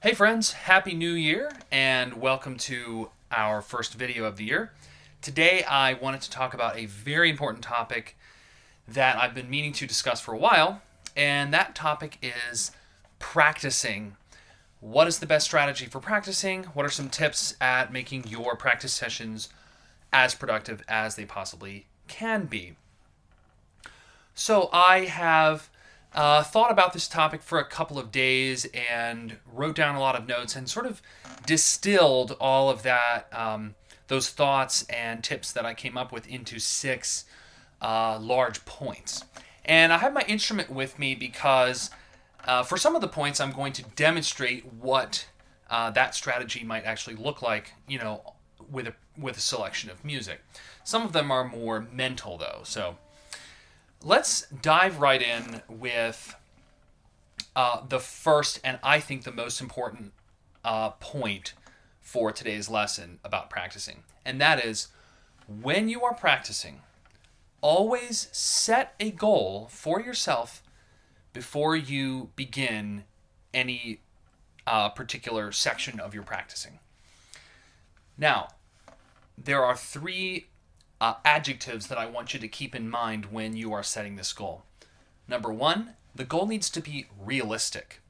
Hey friends, Happy New Year and welcome to our first video of the year. Today I wanted to talk about a very important topic that I've been meaning to discuss for a while, and that topic is practicing. What is the best strategy for practicing? What are some tips at making your practice sessions as productive as they possibly can be? So I have thought about this topic for a couple of days and wrote down a lot of notes and sort of distilled all of that, those thoughts and tips that I came up with into six large points. And I have my instrument with me because for some of the points I'm going to demonstrate what that strategy might actually look like, with a selection of music. Some of them are more mental though, so let's dive right in with the first and I think the most important point for today's lesson about practicing. And that is, when you are practicing, always set a goal for yourself before you begin any particular section of your practicing. Now, there are three adjectives that I want you to keep in mind when you are setting this goal. Number one, the goal needs to be realistic.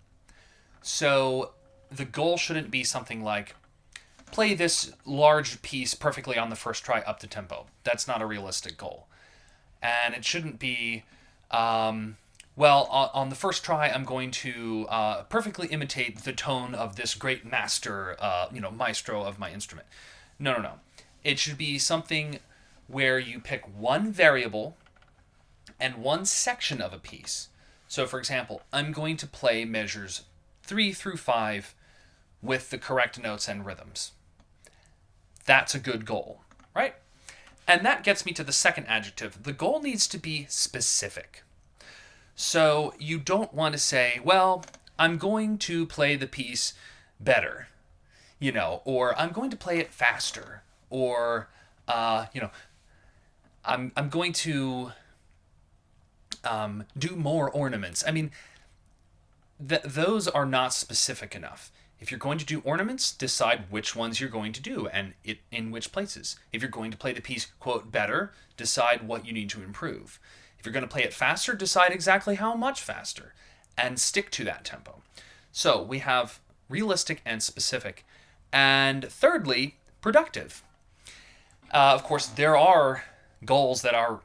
So the goal shouldn't be something like, play this large piece perfectly on the first try up to tempo. That's not a realistic goal. And it shouldn't be, on the first try, I'm going to perfectly imitate the tone of this great master, maestro of my instrument. No. It should be something where you pick one variable and one section of a piece. So, for example, I'm going to play measures 3 through 5 with the correct notes and rhythms. That's a good goal, right? And that gets me to the second adjective. The goal needs to be specific. So you don't want to say, well, I'm going to play the piece better, or I'm going to play it faster, or, I'm going to do more ornaments. I mean, those are not specific enough. If you're going to do ornaments, decide which ones you're going to do and in which places. If you're going to play the piece, quote, better, decide what you need to improve. If you're going to play it faster, decide exactly how much faster and stick to that tempo. So we have realistic and specific. And thirdly, productive. Of course, there are goals that are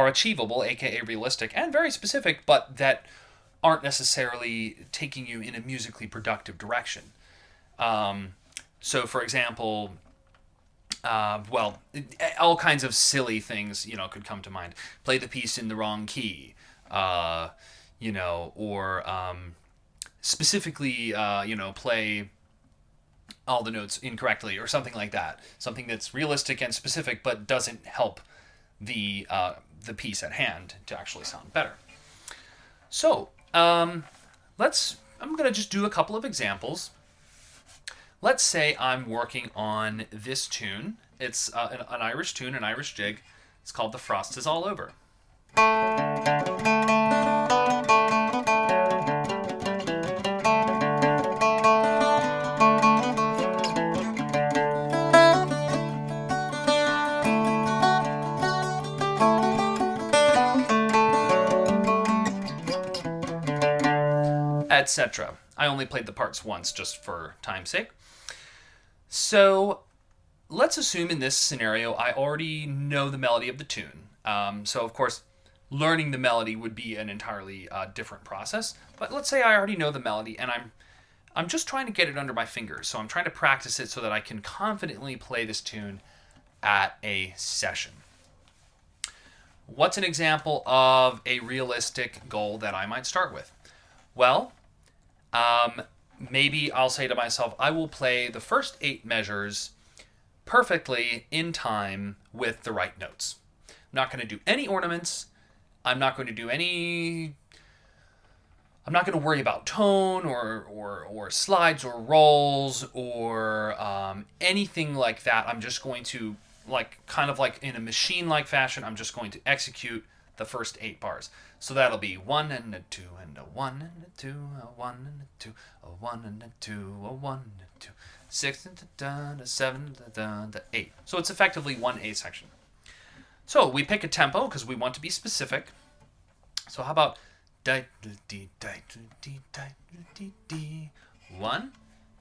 achievable, aka realistic, and very specific, but that aren't necessarily taking you in a musically productive direction. So, for example, all kinds of silly things, could come to mind. Play the piece in the wrong key, or specifically, play all the notes incorrectly or something like that. Something that's realistic and specific but doesn't help the piece at hand to actually sound better. So, I'm going to just do a couple of examples. Let's say I'm working on this tune. It's an Irish tune, an Irish jig. It's called The Frost Is All Over. Etc. I only played the parts once just for time's sake. So let's assume in this scenario I already know the melody of the tune. So of course, learning the melody would be an entirely different process. But let's say I already know the melody and I'm just trying to get it under my fingers. So I'm trying to practice it so that I can confidently play this tune at a session. What's an example of a realistic goal that I might start with? Well, maybe I'll say to myself, I will play the first 8 measures perfectly in time with the right notes. I'm not going to do any ornaments. I'm not going to worry about tone or slides or rolls or anything like that. I'm just going to, kind of like in a machine-like fashion, I'm just going to execute the first 8 bars. So that'll be 1 and a 2 and a 1 and a 2, a 1 and a 2, a 1 and a 2, a 1 and a 2, 6 and a 7 and a 8. So it's effectively one A section. So we pick a tempo because we want to be specific. So how about 1,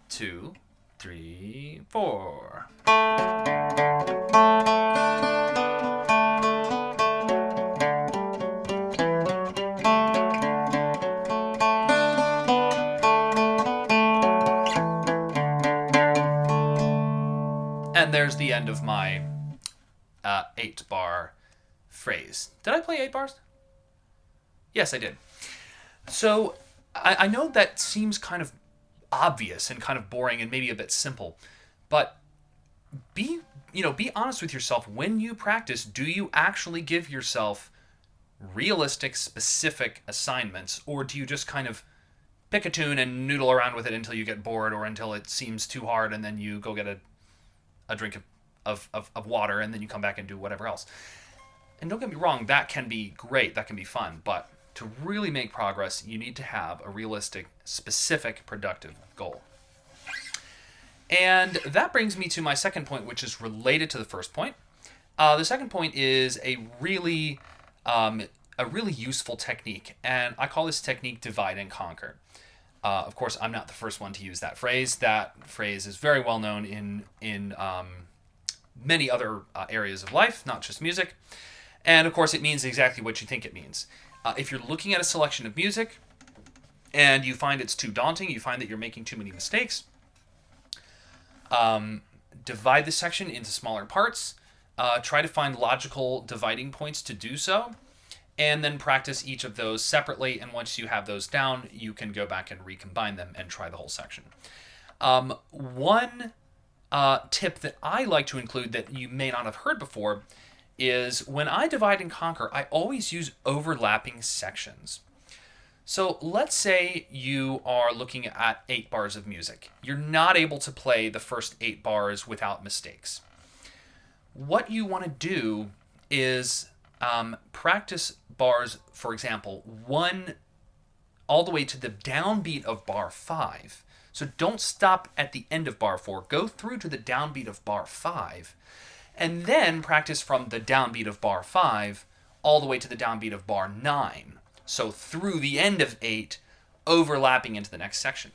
2, 3, 4. And there's the end of my 8-bar phrase. Did I play 8 bars? Yes, I did. So I know that seems kind of obvious and kind of boring and maybe a bit simple, but be honest with yourself. When you practice, do you actually give yourself realistic, specific assignments, or do you just kind of pick a tune and noodle around with it until you get bored or until it seems too hard, and then you go get a drink of water, and then you come back and do whatever else? And don't get me wrong, that can be great, that can be fun, but to really make progress, you need to have a realistic, specific, productive goal. And that brings me to my second point, which is related to the first point. The second point is a really useful technique, and I call this technique divide and conquer. Of course, I'm not the first one to use that phrase. That phrase is very well known in many other areas of life, not just music. And of course, it means exactly what you think it means. If you're looking at a selection of music and you find it's too daunting, you find that you're making too many mistakes, divide the section into smaller parts. Try to find logical dividing points to do so, and then practice each of those separately. And once you have those down, you can go back and recombine them and try the whole section. One tip that I like to include that you may not have heard before is when I divide and conquer, I always use overlapping sections. So let's say you are looking at 8 bars of music. You're not able to play the first 8 bars without mistakes. What you want to do is practice bars, for example, 1 all the way to the downbeat of bar 5. So don't stop at the end of bar 4. Go through to the downbeat of bar 5. And then practice from the downbeat of bar 5 all the way to the downbeat of bar 9. So through the end of 8, overlapping into the next section.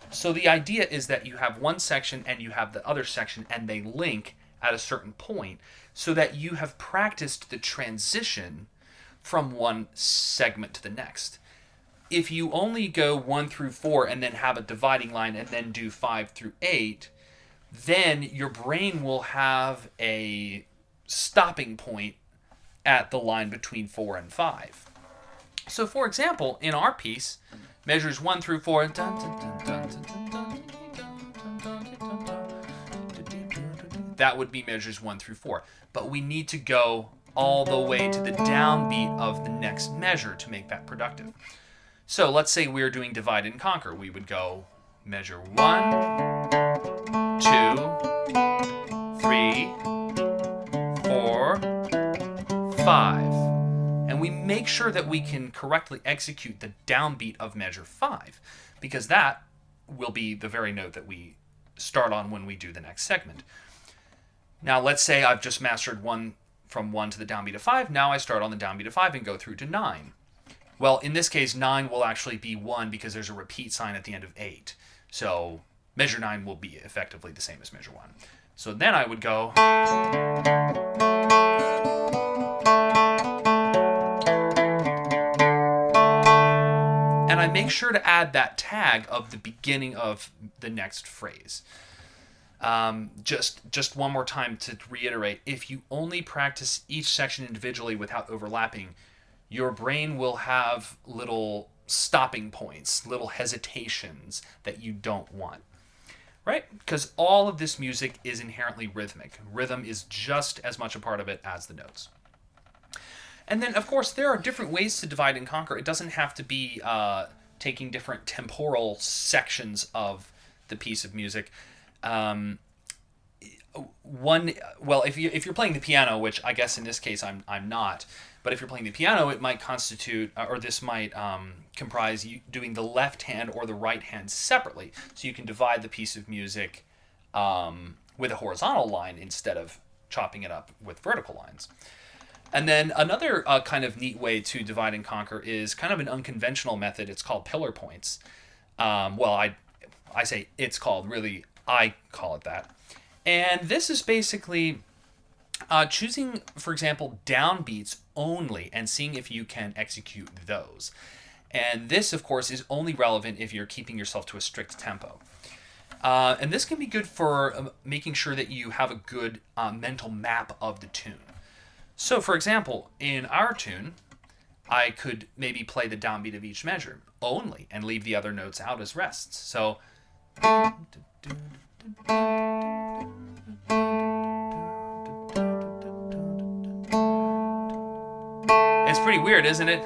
So the idea is that you have one section and you have the other section, and they link at a certain point so that you have practiced the transition from one segment to the next. If you only go 1 through 4 and then have a dividing line and then do 5 through 8, then your brain will have a stopping point at the line between 4 and 5. So, for example, in our piece, measures 1 through 4, that would be measures 1 through 4. But we need to go all the way to the downbeat of the next measure to make that productive. So let's say we're doing divide and conquer. We would go measure 1, 2, 3, 4, 5. And we make sure that we can correctly execute the downbeat of measure 5, because that will be the very note that we start on when we do the next segment. Now let's say I've just mastered from 1 to the downbeat of 5. Now I start on the downbeat of 5 and go through to 9. Well, in this case, 9 will actually be 1 because there's a repeat sign at the end of 8. So measure 9 will be effectively the same as measure 1. So then I would go. And I make sure to add that tag of the beginning of the next phrase. Just one more time to reiterate, if you only practice each section individually without overlapping, your brain will have little stopping points, little hesitations that you don't want, right? Because all of this music is inherently rhythmic. Rhythm is just as much a part of it as the notes. And then, of course, there are different ways to divide and conquer. It doesn't have to be taking different temporal sections of the piece of music. well, if you're playing the piano, which I guess in this case I'm not, but if you're playing the piano, it might constitute, or this might comprise you doing the left hand or the right hand separately, so you can divide the piece of music with a horizontal line instead of chopping it up with vertical lines. And then another kind of neat way to divide and conquer is kind of an unconventional method. It's called pillar points. Well, I say it's called, really, I call it that. And this is basically choosing, for example, downbeats only and seeing if you can execute those. And this, of course, is only relevant if you're keeping yourself to a strict tempo. And this can be good for making sure that you have a good mental map of the tune. So, for example, in our tune, I could maybe play the downbeat of each measure only and leave the other notes out as rests. So, it's pretty weird, isn't it?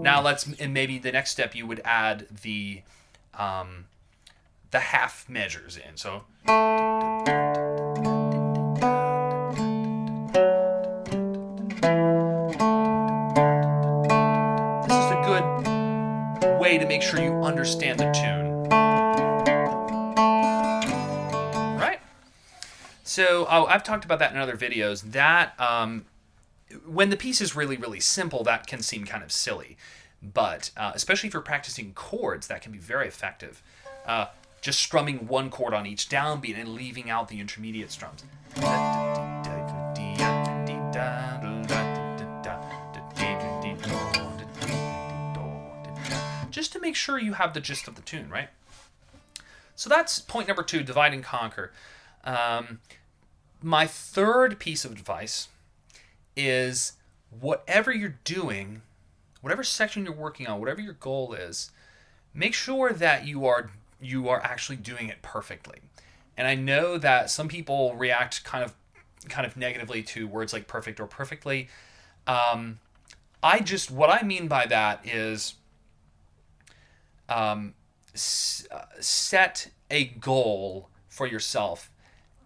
Now and maybe the next step you would add the half measures in. So this is a good way to make sure you understand the tune. Right? So I've talked about that in other videos. That when the piece is really, really simple, that can seem kind of silly. But especially if you're practicing chords, that can be very effective. Just strumming one chord on each downbeat and leaving out the intermediate strums. Just to make sure you have the gist of the tune, right? So that's point number 2, divide and conquer. My third piece of advice is whatever you're doing, whatever section you're working on, whatever your goal is, make sure that you are actually doing it perfectly. And I know that some people react kind of negatively to words like perfect or perfectly. What I mean by that is set a goal for yourself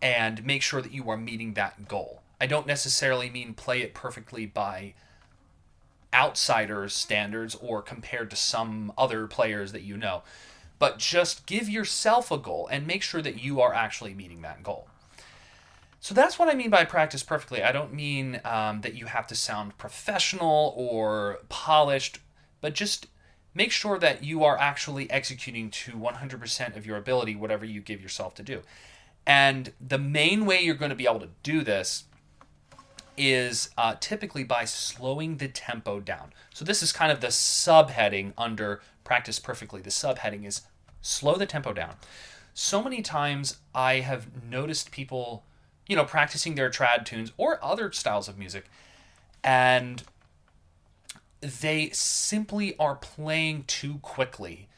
and make sure that you are meeting that goal. I don't necessarily mean play it perfectly by outsiders' standards or compared to some other players that you know, but just give yourself a goal and make sure that you are actually meeting that goal. So that's what I mean by practice perfectly. I don't mean that you have to sound professional or polished, but just make sure that you are actually executing to 100% of your ability, whatever you give yourself to do. And the main way you're going to be able to do this is typically by slowing the tempo down. So this is kind of the subheading under practice perfectly. The subheading is slow the tempo down. So many times I have noticed people, practicing their trad tunes or other styles of music, and they simply are playing too quickly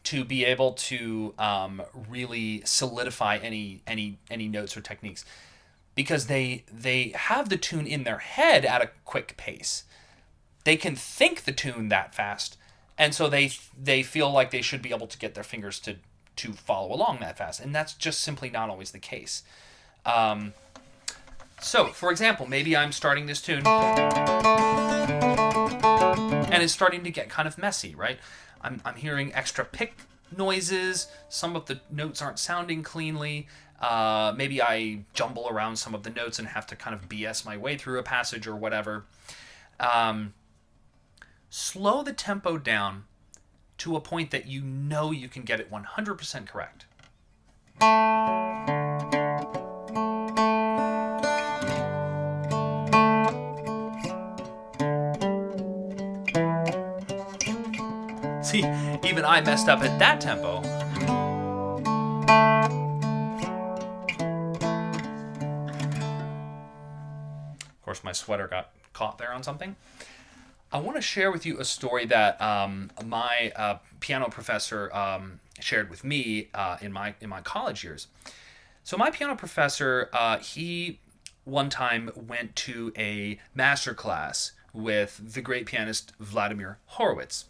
to be able to really solidify any notes or techniques, because they have the tune in their head at a quick pace. They can think the tune that fast, and so they feel like they should be able to get their fingers to follow along that fast, and that's just simply not always the case. So, for example, maybe I'm starting this tune, and it's starting to get kind of messy, right? I'm hearing extra pick noises. Some of the notes aren't sounding cleanly. Maybe I jumble around some of the notes and have to kind of BS my way through a passage or whatever. Slow the tempo down to a point that you know you can get it 100% correct. See, even I messed up at that tempo. Of course, my sweater got caught there on something. I want to share with you a story that my piano professor shared with me in my college years. So my piano professor, he one time went to a master class with the great pianist Vladimir Horowitz.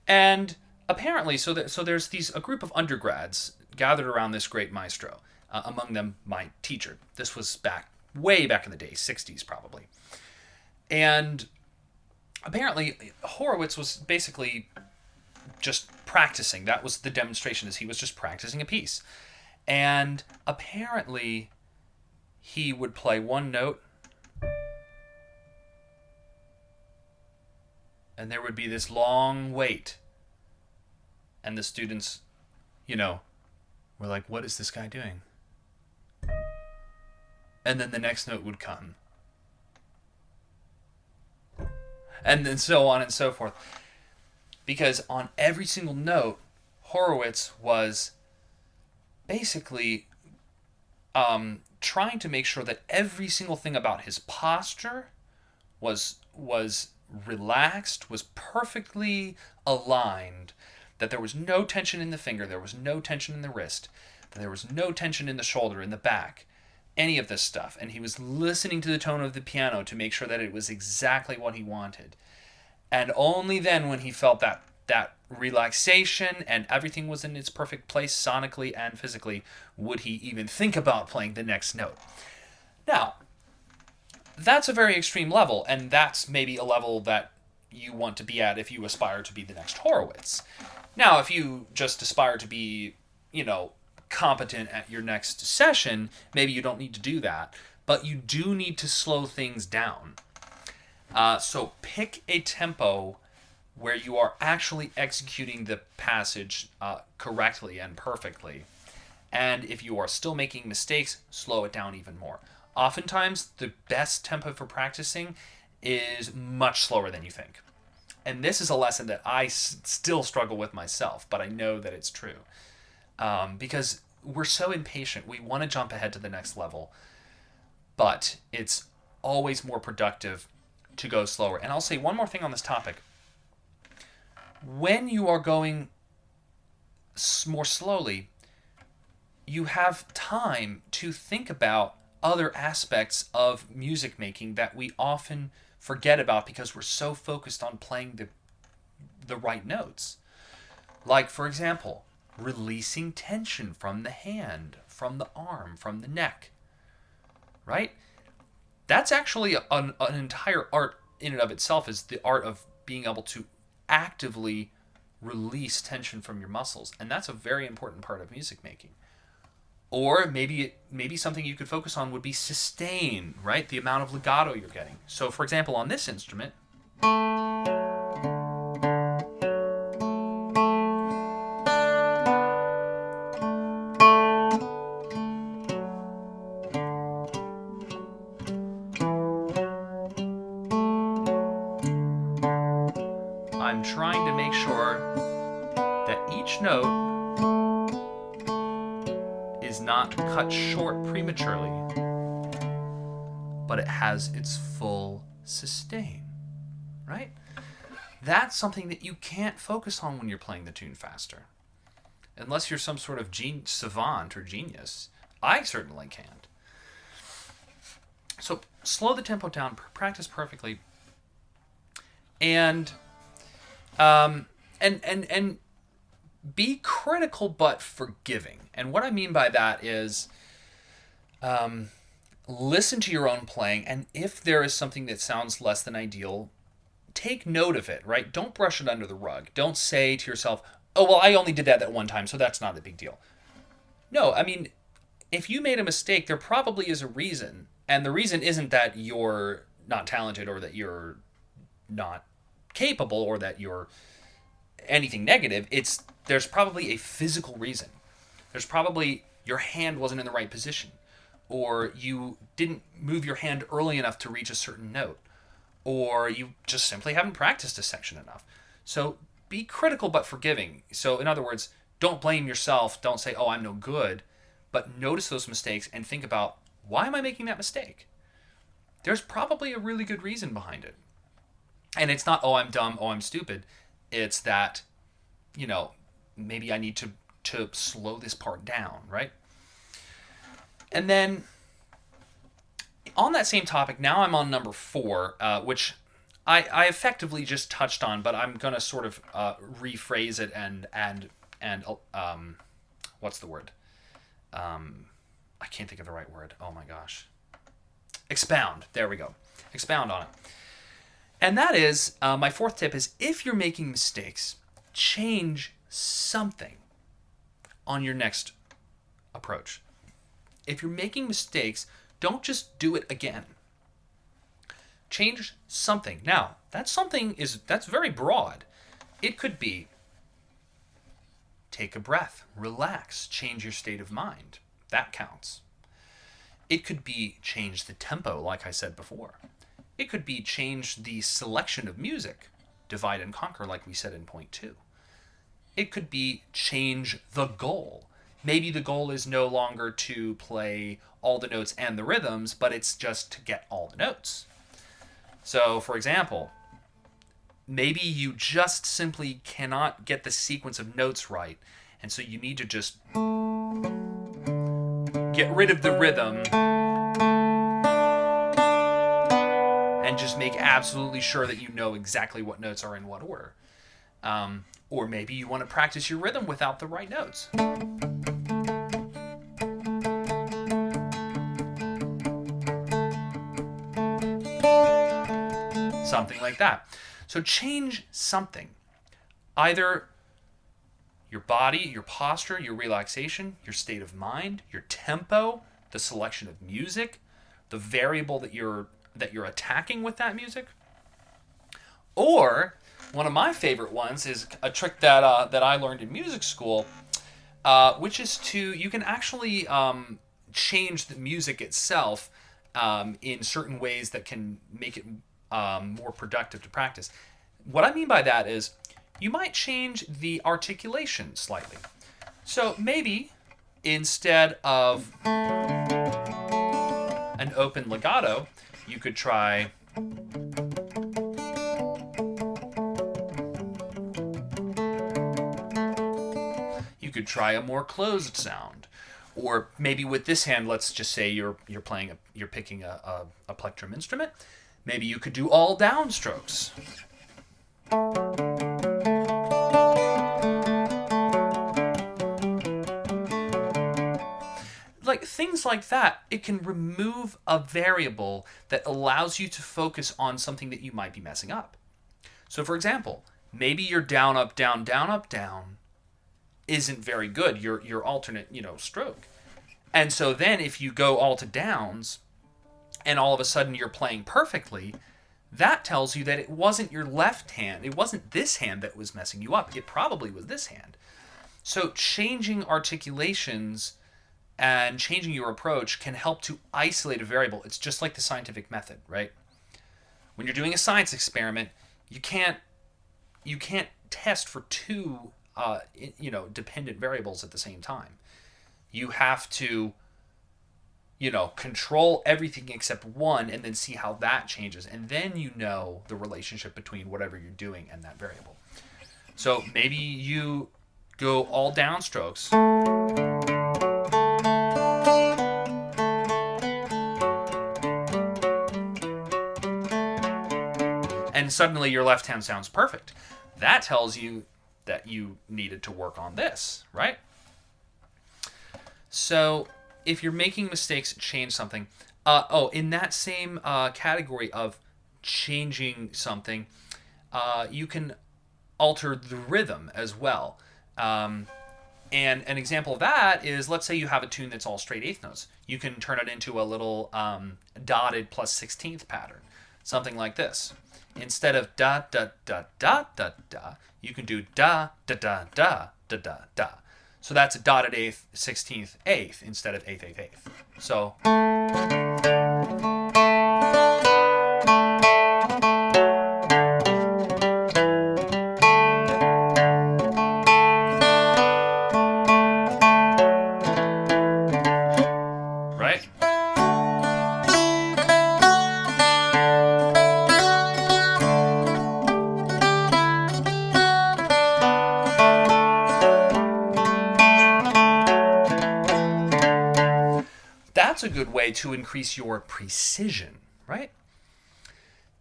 And apparently, so there's a group of undergrads gathered around this great maestro, among them my teacher. This was way back in the day, 60s probably. And apparently Horowitz was basically just practicing. That was the demonstration, is he was just practicing a piece. And apparently he would play one note, and there would be this long wait. And the students, were like, what is this guy doing? And then the next note would come. And then so on and so forth. Because on every single note, Horowitz was basically trying to make sure that every single thing about his posture was relaxed, was perfectly aligned, that there was no tension in the finger, there was no tension in the wrist, that there was no tension in the shoulder, in the back, any of this stuff. And he was listening to the tone of the piano to make sure that it was exactly what he wanted. And only then, when he felt that relaxation and everything was in its perfect place sonically and physically, would he even think about playing the next note. Now, that's a very extreme level, and that's maybe a level that you want to be at if you aspire to be the next Horowitz. Now, if you just aspire to be, competent at your next session, maybe you don't need to do that, but you do need to slow things down. So pick a tempo where you are actually executing the passage correctly and perfectly. And if you are still making mistakes, slow it down even more. Oftentimes, the best tempo for practicing is much slower than you think. And this is a lesson that I still struggle with myself, but I know that it's true. Because we're so impatient. We want to jump ahead to the next level. But it's always more productive to go slower. And I'll say one more thing on this topic. When you are going more slowly, you have time to think about other aspects of music making that we often forget about because we're so focused on playing the right notes. Like, for example, releasing tension from the hand, from the arm, from the neck. Right? That's actually an entire art in and of itself, is the art of being able to actively release tension from your muscles. And that's a very important part of music making. Or maybe something you could focus on would be sustain, right? The amount of legato you're getting. So, for example, on this instrument, I'm trying to make sure that each note is not cut short prematurely, but it has its full sustain, right? That's something that you can't focus on when you're playing the tune faster. Unless you're some sort of savant or genius. I certainly can't. So slow the tempo down, practice perfectly, and be critical but forgiving. And what I mean by that is listen to your own playing, and if there is something that sounds less than ideal, take note of it, right? Don't brush it under the rug. Don't say to yourself, oh, well, I only did that one time, so that's not a big deal. No, I mean, if you made a mistake, there probably is a reason. And the reason isn't that you're not talented or that you're not capable or that you're anything negative. There's probably a physical reason. There's probably your hand wasn't in the right position, or you didn't move your hand early enough to reach a certain note, or you just simply haven't practiced a section enough. So be critical but forgiving. So in other words, don't blame yourself. Don't say, oh, I'm no good. But notice those mistakes and think about, why am I making that mistake? There's probably a really good reason behind it. And it's not, oh, I'm dumb, oh, I'm stupid. It's that, maybe I need to slow this part down, right? And then on that same topic, now I'm on number 4, which I effectively just touched on, but I'm going to sort of rephrase it and what's the word? I can't think of the right word. Oh my gosh. Expound. There we go. Expound on it. And that is, my fourth tip is, if you're making mistakes, change something on your next approach. If you're making mistakes, don't just do it again. Change something. Now, that's very broad. It could be take a breath, relax, change your state of mind. That counts. It could be change the tempo, like I said before. It could be change the selection of music, divide and conquer, like we said in point 2. It could be change the goal. Maybe the goal is no longer to play all the notes and the rhythms, but it's just to get all the notes. So, for example, maybe you just simply cannot get the sequence of notes right, and so you need to just get rid of the rhythm and just make absolutely sure that you know exactly what notes are in what order. Or maybe you want to practice your rhythm without the right notes. Something like that. So change something. Either your body, your posture, your relaxation, your state of mind, your tempo, the selection of music, the variable that you're attacking with that music. Or one of my favorite ones is a trick that I learned in music school, which is you can actually change the music itself in certain ways that can make it more productive to practice. What I mean by that is you might change the articulation slightly. So maybe instead of an open legato, you could try a more closed sound. Or maybe with this hand, let's just say you're picking a plectrum instrument. Maybe you could do all downstrokes. Like things like that, it can remove a variable that allows you to focus on something that you might be messing up. So for example, maybe your down, up, down, down, up, down isn't very good, your alternate, stroke. And so then if you go all to downs and all of a sudden you're playing perfectly, that tells you that it wasn't your left hand, it wasn't this hand that was messing you up, it probably was this hand. So changing articulations and changing your approach can help to isolate a variable. It's just like the scientific method, right? When you're doing a science experiment, you can't test for two dependent variables at the same time. You have to control everything except one and then see how that changes, and then the relationship between whatever you're doing and that variable. So maybe you go all downstrokes, and suddenly your left hand sounds perfect. That tells you that you needed to work on this, right? So if you're making mistakes, change something. In that same category of changing something, you can alter the rhythm as well. And an example of that is, let's say you have a tune that's all straight eighth notes. You can turn it into a little dotted plus 16th pattern, something like this. Instead of da da da da da da, you can do da da da da da da da. So that's a dotted eighth, 16th, eighth instead of eighth, eighth, eighth. So. Right? That's a good way to increase your precision, right?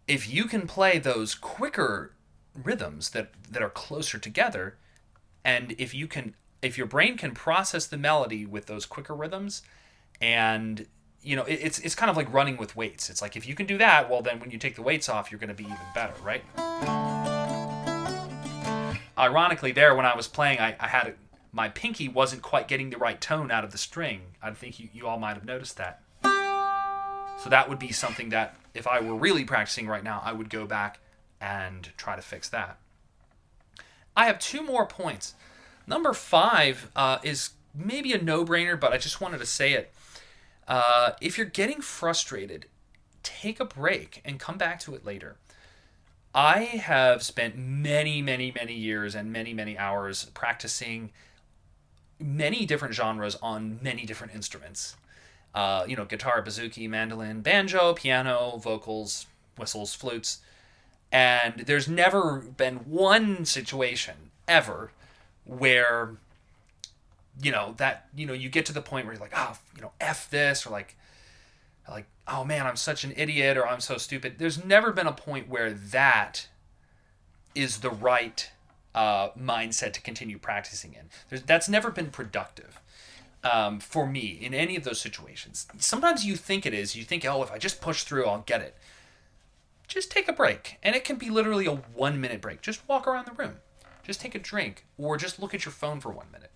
If you can play those quicker rhythms that are closer together, and if you can if your brain can process the melody with those quicker rhythms, and it's kind of like running with weights. It's like if you can do that, well, then when you take the weights off, you're going to be even better, right? Ironically, there when I was playing, I had my pinky wasn't quite getting the right tone out of the string. I think you all might have noticed that. So that would be something that if I were really practicing right now, I would go back and try to fix that. I have 2 more points. Number 5 is maybe a no-brainer, but I just wanted to say it. If you're getting frustrated, take a break and come back to it later. I have spent many, many, many years and many, many hours practicing many different genres on many different instruments. Guitar, bouzouki, mandolin, banjo, piano, vocals, whistles, flutes. And there's never been one situation ever where, you get to the point where you're like, F this, or like, oh man, I'm such an idiot, or I'm so stupid. There's never been a point where that is the right mindset to continue practicing in. That's never been productive for me in any of those situations. Sometimes you think it is. You think, if I just push through, I'll get it. Just take a break. And it can be literally a 1-minute break. Just walk around the room. Just take a drink, or just look at your phone for 1 minute.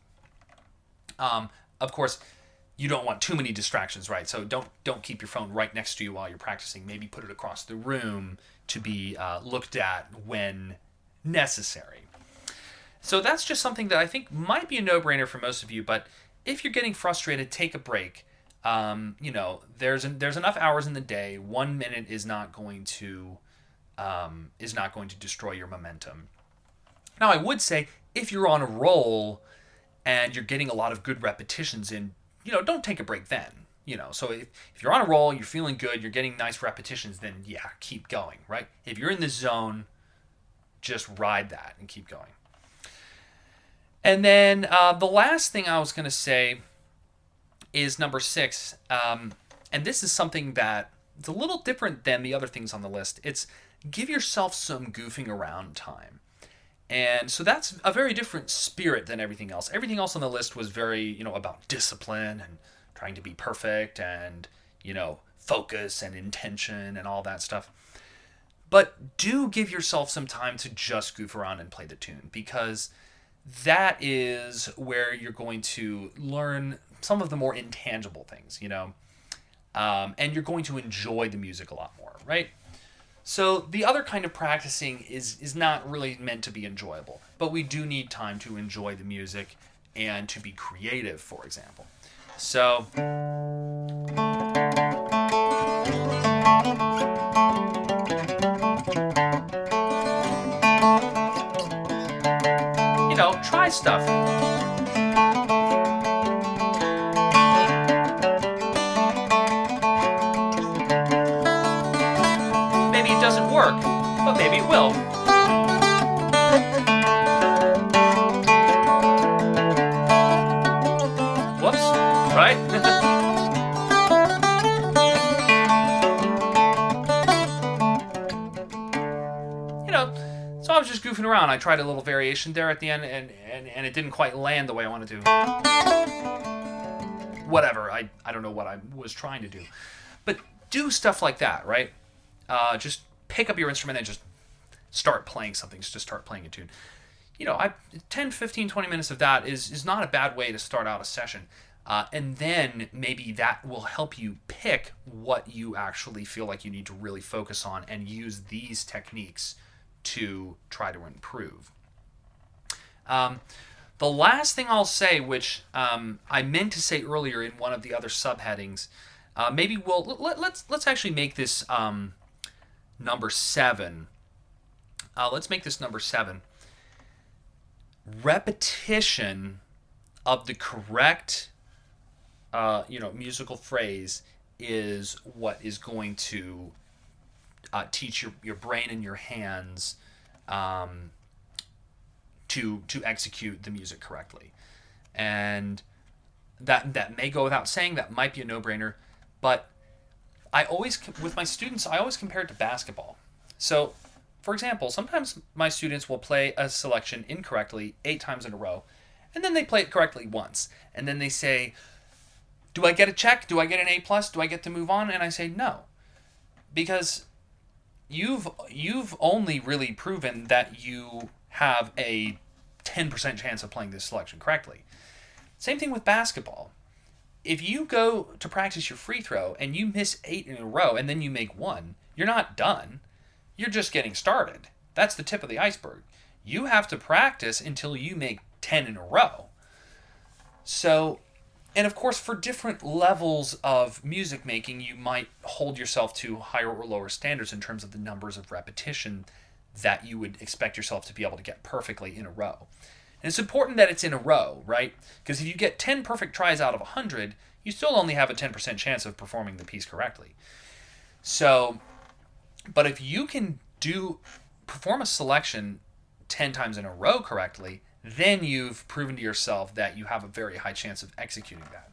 Of course, you don't want too many distractions, right? So don't keep your phone right next to you while you're practicing. Maybe put it across the room to be looked at when necessary. So that's just something that I think might be a no-brainer for most of you. But if you're getting frustrated, take a break. There's enough hours in the day. 1 minute is not going to destroy your momentum. Now, I would say if you're on a roll and you're getting a lot of good repetitions in, don't take a break then. So if you're on a roll, you're feeling good, you're getting nice repetitions, then yeah, keep going, right? If you're in the zone, just ride that and keep going. And then the last thing I was going to say is number 6. And this is something that it's a little different than the other things on the list. It's give yourself some goofing around time. And so that's a very different spirit than everything else. Everything else on the list was very, about discipline and trying to be perfect and, focus and intention and all that stuff. But do give yourself some time to just goof around and play the tune, because that is where you're going to learn some of the more intangible things, and you're going to enjoy the music a lot more, right? So the other kind of practicing is not really meant to be enjoyable, but we do need time to enjoy the music and to be creative, for example. So try stuff. Maybe it doesn't work, but maybe it will. Whoops, right? So I was just goofing around. I tried a little variation there at the end, and it didn't quite land the way I wanted to. Whatever, I don't know what I was trying to do. But do stuff like that, right? Just pick up your instrument and just start playing something. Just start playing a tune. 10, 15, 20 minutes of that is not a bad way to start out a session. And then maybe that will help you pick what you actually feel like you need to really focus on and use these techniques to try to improve. The last thing I'll say, which I meant to say earlier in one of the other subheadings, maybe let's actually make this number 7. Let's make this number 7. Repetition of the correct musical phrase is what is going to teach your brain and your hands to execute the music correctly. And that may go without saying. That might be a no-brainer, but with my students, I always compare it to basketball. So, for example, sometimes my students will play a selection incorrectly 8 times in a row, And then they play it correctly once. And then they say, do I get a check? Do I get an A plus? Do I get to move on? And I say no. Because you've only really proven that you have a 10% chance of playing this selection correctly. Same thing with basketball. If you go to practice your free throw and you miss 8 in a row and then you make 1, you're not done. You're just getting started. That's the tip of the iceberg. You have to practice until you make 10 in a row. So, and of course, for different levels of music making, you might hold yourself to higher or lower standards in terms of the numbers of repetition that you would expect yourself to be able to get perfectly in a row. And it's important that it's in a row, right? Because if you get 10 perfect tries out of 100, you still only have a 10% chance of performing the piece correctly. So, but if you can perform a selection 10 times in a row correctly, then you've proven to yourself that you have a very high chance of executing that.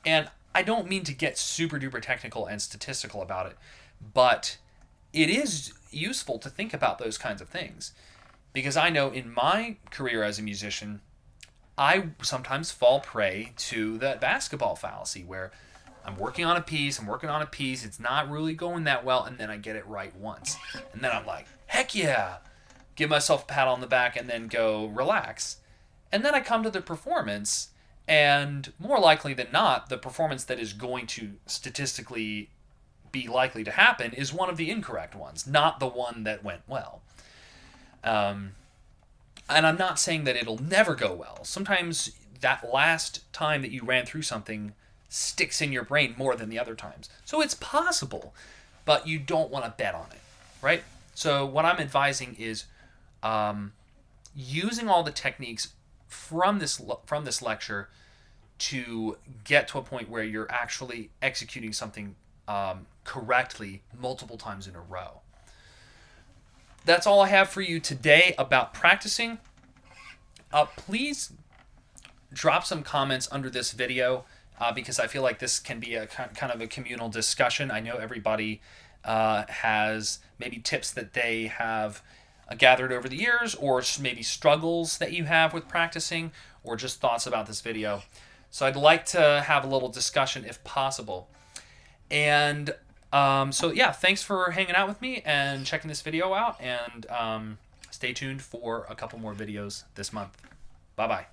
And I don't mean to get super duper technical and statistical about it, but it is useful to think about those kinds of things. Because I know in my career as a musician, I sometimes fall prey to that basketball fallacy where I'm working on a piece, it's not really going that well, and then I get it right once. And then I'm like, heck yeah! Give myself a pat on the back and then go relax. And then I come to the performance, and more likely than not, the performance that is going to statistically be likely to happen is one of the incorrect ones, not the one that went well. And I'm not saying that it'll never go well. Sometimes that last time that you ran through something sticks in your brain more than the other times. So it's possible, but you don't want to bet on it, right? So what I'm advising is using all the techniques from this lecture to get to a point where you're actually executing something correctly multiple times in a row. That's all I have for you today about practicing. Please drop some comments under this video because I feel like this can be a kind of a communal discussion. I know everybody has maybe tips that they have gathered over the years, or maybe struggles that you have with practicing, or just thoughts about this video. So I'd like to have a little discussion if possible. And so yeah, thanks for hanging out with me and checking this video out, and stay tuned for a couple more videos this month. Bye-bye.